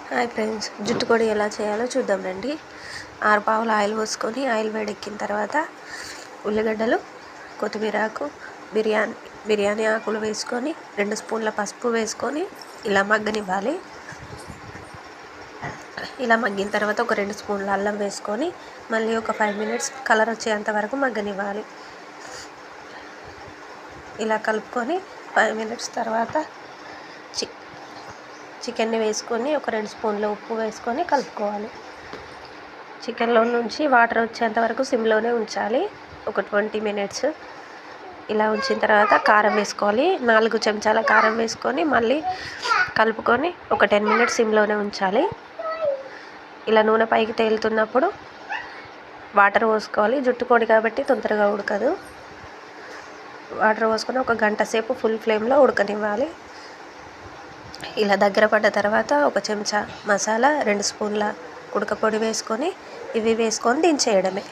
Hi friends, జుట్టు పొడి ఎలా చేయాలో చూద్దాం రండి. 6 పావుల ఆయిల్ పోసుకొని ఆయిల్ వేడెక్కిన తర్వాత ఉల్లిగడ్డలు, కొత్తిమీరాకు, బిర్యానీ ఆకులు వేసుకొని 2 స్పూన్ల పసుపు వేసుకొని ఇలా మగ్గనివ్వాలి. ఇలా మగ్గిన తర్వాత ఒక 2 స్పూన్ల అల్లం వేసుకొని మళ్ళీ ఒక 5 మినిట్స్ కలర్ వచ్చేంత వరకు మగ్గనివ్వాలి. ఇలా కలుపుకొని 5 మినిట్స్ తర్వాత చికెన్ని వేసుకొని ఒక 2 స్పూన్ల ఉప్పు వేసుకొని కలుపుకోవాలి. చికెన్లో నుంచి వాటర్ వచ్చేంత వరకు సిమ్లోనే ఉంచాలి. ఒక 20 మినిట్స్ ఇలా ఉంచిన తర్వాత కారం వేసుకోవాలి. 4 చెంచాల కారం వేసుకొని మళ్ళీ కలుపుకొని ఒక 10 మినిట్స్ సిమ్లోనే ఉంచాలి. ఇలా నూనె పైకి తేలుతున్నప్పుడు వాటర్ పోసుకోవాలి. జుట్టు పొడి కాబట్టి తొందరగా ఉడకదు. వాటర్ పోసుకొని ఒక గంట సేపు ఫుల్ ఫ్లేమ్లో ఉడకనివ్వాలి. ఇలా దగ్గర పడ్డ తర్వాత ఒక చెంచా మసాలా, 2 స్పూన్ల ఉడక పొడి వేసుకొని ఇవి వేసుకొని దించేయడమే.